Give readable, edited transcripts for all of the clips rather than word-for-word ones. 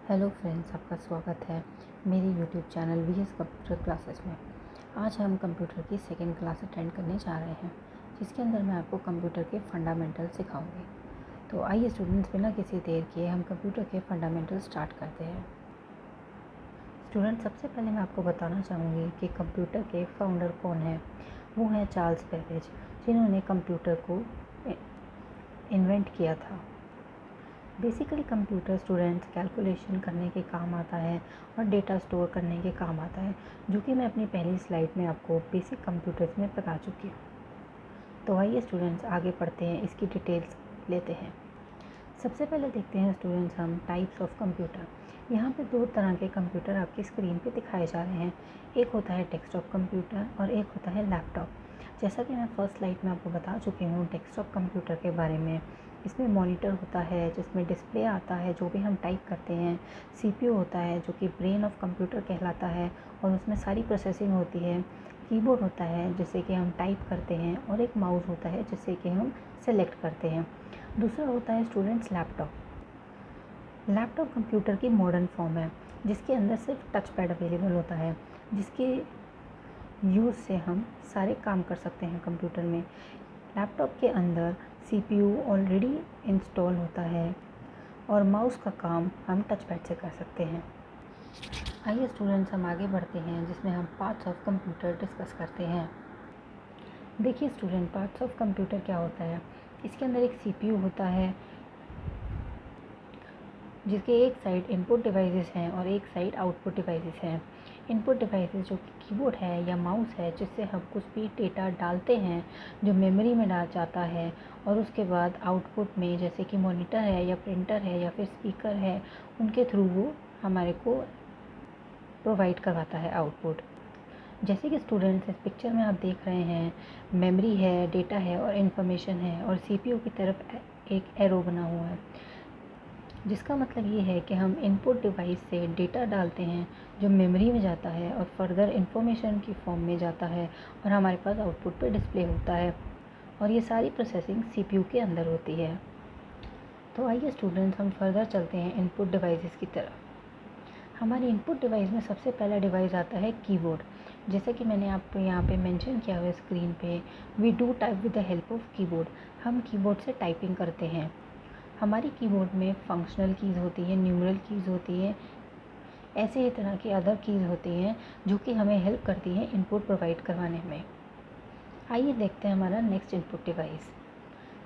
Hello friends, आपका स्वागत है मेरे YouTube channel VS computer classes में। आज हम कंप्यूटर की सेकेंड क्लास अटेंड करने जा रहे हैं, जिसके अंदर मैं आपको कंप्यूटर के फंडामेंटल सिखाऊंगी। तो आइए स्टूडेंट्स, बिना किसी देर किए हम कंप्यूटर के फंडामेंटल स्टार्ट करते हैं। स्टूडेंट्स, सबसे पहले मैं आपको बताना चाहूँगी कि कंप्यूटर के फाउंडर कौन है। वो हैं चार्ल्स बेबेज, जिन्होंने कंप्यूटर को इन्वेंट किया था। बेसिकली कंप्यूटर स्टूडेंट्स कैलकुलेशन करने के काम आता है और डेटा स्टोर करने के काम आता है, जो कि मैं अपनी पहली स्लाइड में आपको बेसिक कंप्यूटर्स में बता चुकी हूँ। तो आइए स्टूडेंट्स आगे पढ़ते हैं, इसकी डिटेल्स लेते हैं। सबसे पहले देखते हैं स्टूडेंट्स हम टाइप्स ऑफ कंप्यूटर। यहाँ पे दो तरह के कंप्यूटर आपकी स्क्रीन पे दिखाए जा रहे हैं। एक होता है डेस्कटॉप कंप्यूटर और एक होता है लैपटॉप। जैसा कि मैं फर्स्ट स्लाइड में आपको बता चुकी हूँ डेस्कटॉप कंप्यूटर के बारे में। इसमें मॉनिटर होता है जिसमें डिस्प्ले आता है जो भी हम टाइप करते हैं। सीपीयू होता है जो कि ब्रेन ऑफ कंप्यूटर कहलाता है और उसमें सारी प्रोसेसिंग होती है। कीबोर्ड होता है जिससे कि हम टाइप करते हैं और एक माउस होता है जिससे कि हम सेलेक्ट करते हैं। दूसरा होता है स्टूडेंट्स लैपटॉप। लैपटॉप कंप्यूटर की मॉडर्न फॉर्म है जिसके अंदर सिर्फ टच पैड अवेलेबल होता है, जिसके यूज़ से हम सारे काम कर सकते हैं कंप्यूटर में। लैपटॉप के अंदर सीपीयू ऑलरेडी इंस्टॉल होता है और माउस का काम हम टच पैड से कर सकते हैं। आइए स्टूडेंट्स हम आगे बढ़ते हैं, जिसमें हम पार्ट्स ऑफ कंप्यूटर डिस्कस करते हैं। देखिए स्टूडेंट, पार्ट्स ऑफ कंप्यूटर क्या होता है। इसके अंदर एक सीपीयू होता है जिसके एक साइड इनपुट डिवाइसेस हैं और एक साइड आउटपुट डिवाइसेस हैं। इनपुट डिवाइसेस जो कि कीबोर्ड है या माउस है, जिससे हम कुछ भी डेटा डालते हैं जो मेमोरी में डाल जाता है, और उसके बाद आउटपुट में जैसे कि मॉनिटर है या प्रिंटर है या फिर स्पीकर है, उनके थ्रू वो हमारे को प्रोवाइड करवाता है आउटपुट। जैसे कि स्टूडेंट्स इस पिक्चर में आप देख रहे हैं, मेमोरी है, डेटा है और इन्फॉर्मेशन है, और सीपीयू की तरफ एक एरो बना हुआ है, जिसका मतलब ये है कि हम इनपुट डिवाइस से डेटा डालते हैं जो मेमोरी में जाता है और फर्दर इन्फॉर्मेशन की फॉर्म में जाता है और हमारे पास आउटपुट पे डिस्प्ले होता है, और ये सारी प्रोसेसिंग सीपीयू के अंदर होती है। तो आइए स्टूडेंट्स हम फर्दर चलते हैं इनपुट डिवाइसेस की तरफ। हमारी इनपुट डिवाइस में सबसे पहला डिवाइस आता है कीबोर्ड। जैसे कि मैंने आपको यहाँ पे मेंशन किया हुआ है स्क्रीन पे, we do type with the help of keyboard. हम कीबोर्ड से टाइपिंग करते हैं। हमारी कीबोर्ड में फंक्शनल कीज़ होती है, न्यूमरल कीज़ होती है, ऐसे ही तरह की अदर कीज़ होती हैं जो कि हमें हेल्प करती हैं इनपुट प्रोवाइड करवाने में। आइए देखते हैं हमारा नेक्स्ट इनपुट डिवाइस।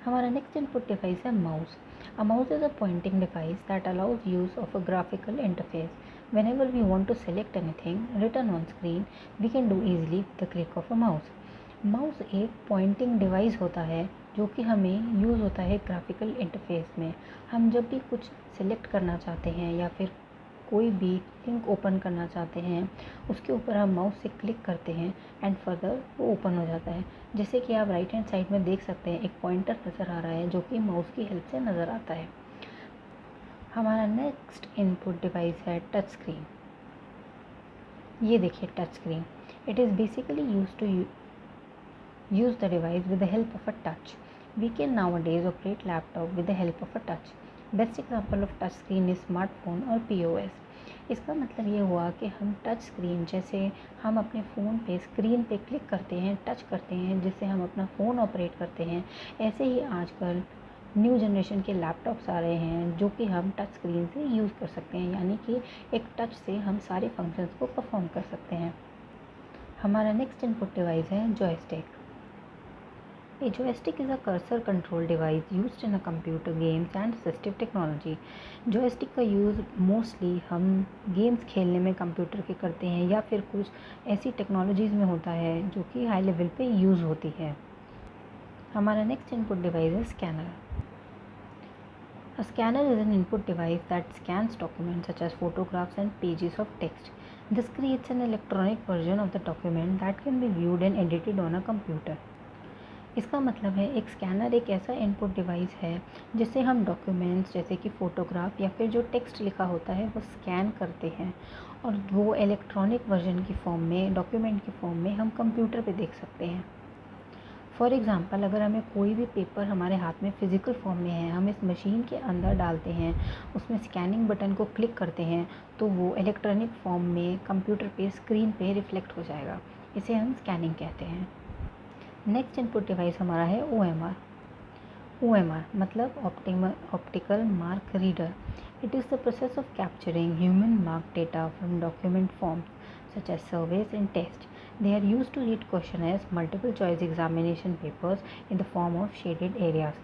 हमारा नेक्स्ट इनपुट डिवाइस है mouse. A mouse is a pointing device that allows use of a graphical interface. Whenever we want to select anything written on screen, we can do easily with the click of a mouse. Mouse एक pointing device होता है जो कि हमें use होता है graphical interface में। हम जब भी कुछ सेलेक्ट करना चाहते हैं या फिर कोई भी लिंक ओपन करना चाहते हैं, उसके ऊपर हम माउस से क्लिक करते हैं एंड फर्दर वो ओपन हो जाता है। जैसे कि आप राइट हैंड साइड में देख सकते हैं, एक पॉइंटर नज़र आ रहा है जो कि माउस की हेल्प से नज़र आता है। हमारा नेक्स्ट इनपुट डिवाइस है टच स्क्रीन। ये देखिए touch screen, it is basically use to use the device with the help of a touch. We can nowadays operate laptop with the help of a touch. Best example of touch screen is smartphone और POS. इसका मतलब ये हुआ कि हम touch screen, जैसे हम अपने फ़ोन पे स्क्रीन पे क्लिक करते हैं, टच करते हैं, जिससे हम अपना फ़ोन ऑपरेट करते हैं, ऐसे ही आजकल न्यू जनरेशन के लैपटॉप्स आ रहे हैं जो कि हम टच स्क्रीन से यूज़ कर सकते हैं, यानी कि एक टच से हम सारे फंक्शंस को परफॉर्म कर सकते हैं। हमारा नेक्स्ट इनपुट डिवाइस है joystick. A joystick is a cursor control device used in a computer games and assistive technology. joystick का यूज़ मोस्टली हम गेम्स खेलने में कंप्यूटर के करते हैं या फिर कुछ ऐसी टेक्नोलॉजीज़ में होता है जो कि हाई लेवल पे यूज़ होती है। हमारा नेक्स्ट इनपुट डिवाइस है scanner. A scanner is an input device that scans documents such as photographs and pages of text. This creates an electronic version of the document that can be viewed and edited on a computer. इसका मतलब है एक scanner एक ऐसा input device है जिससे हम documents जैसे कि फ़ोटोग्राफ या फिर जो टेक्स्ट लिखा होता है वो स्कैन करते हैं और वो इलेक्ट्रॉनिक वर्जन की फॉर्म में, डॉक्यूमेंट की फॉर्म में हम कंप्यूटर पे देख सकते हैं। फॉर एग्ज़ाम्पल अगर हमें कोई भी पेपर हमारे हाथ में फ़िज़िकल फॉर्म में है, हम इस मशीन के अंदर डालते हैं, उसमें स्कैनिंग बटन को क्लिक करते हैं तो वो इलेक्ट्रॉनिक फॉर्म में कंप्यूटर पे स्क्रीन पे रिफ्लेक्ट हो जाएगा। इसे हम स्कैनिंग कहते हैं। नेक्स्ट इनपुट डिवाइस हमारा है OMR। OMR मतलब optical mark reader. It is the process of capturing human marked data from document forms such as surveys and tests. They are used to read questionnaires, multiple choice examination papers in the form of shaded areas.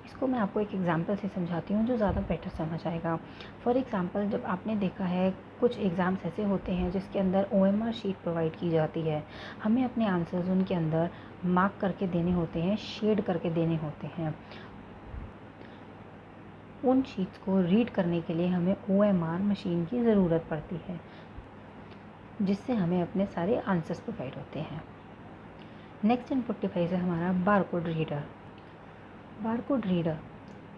इसको मैं आपको एक example से समझाती हूँ जो ज़्यादा better समझ आएगा। फॉर एग्जांपल जब आपने देखा है कुछ एग्ज़ाम्स ऐसे होते हैं जिसके अंदर OMR शीट प्रोवाइड की जाती है, हमें अपने आंसर्स उनके अंदर मार्क करके देने होते हैं, शेड करके देने होते हैं। उन शीट्स को रीड करने के लिए हमें OMR मशीन की ज़रूरत पड़ती है, जिससे हमें अपने सारे आंसर्स प्रोवाइड होते हैं। नेक्स्ट इनपुट डिवाइस है हमारा barcode reader. Barcode reader,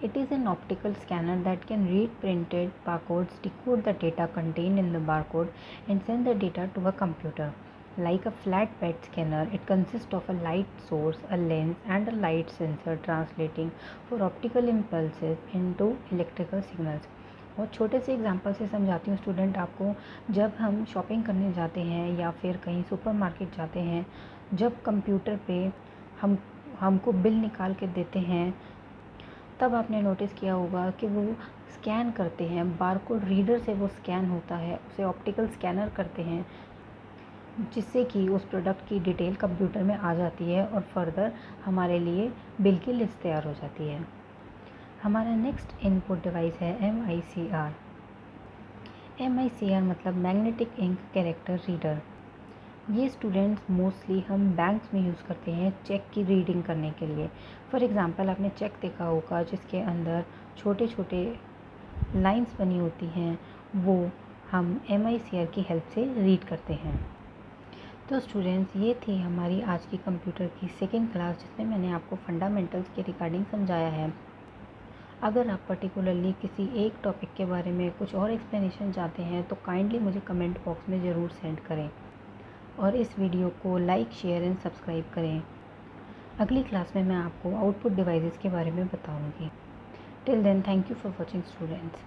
it is an optical scanner that can read printed barcodes, decode the data contained in the barcode, and send the data to a computer. Like a flatbed scanner, it consists of a light source, a lens, and a light sensor translating for optical impulses into electrical signals. बहुत छोटे से example से समझाती हूँ student आपको। जब हम shopping करने जाते हैं या फिर कहीं सुपरमार्केट जाते हैं, जब कंप्यूटर पे हमको बिल निकाल के देते हैं, तब आपने नोटिस किया होगा कि वो स्कैन करते हैं, बारकोड रीडर से वो स्कैन होता है, उसे ऑप्टिकल स्कैनर करते हैं, जिससे कि उस प्रोडक्ट की डिटेल कंप्यूटर में आ जाती है और फर्दर हमारे लिए बिल की लिस्ट तैयार हो जाती है। हमारा नेक्स्ट इनपुट डिवाइस है MICR। MICR मतलब मैग्नेटिक इंक कैरेक्टर रीडर। ये स्टूडेंट्स मोस्टली हम बैंक्स में यूज़ करते हैं चेक की रीडिंग करने के लिए। फॉर एग्ज़ाम्पल आपने चेक देखा होगा जिसके अंदर छोटे छोटे लाइंस बनी होती हैं, वो हम MICR की हेल्प से रीड करते हैं। तो स्टूडेंट्स ये थी हमारी आज की कंप्यूटर की सेकेंड क्लास, जिसमें मैंने आपको फंडामेंटल्स के रिगार्डिंग समझाया है। अगर आप पर्टिकुलरली किसी एक टॉपिक के बारे में कुछ और एक्सप्लेनेशन चाहते हैं तो काइंडली मुझे कमेंट बॉक्स में ज़रूर सेंड करें और इस वीडियो को लाइक, शेयर एंड सब्सक्राइब करें। अगली क्लास में मैं आपको आउटपुट डिवाइसेस के बारे में बताऊंगी। Till then, thank you for watching students.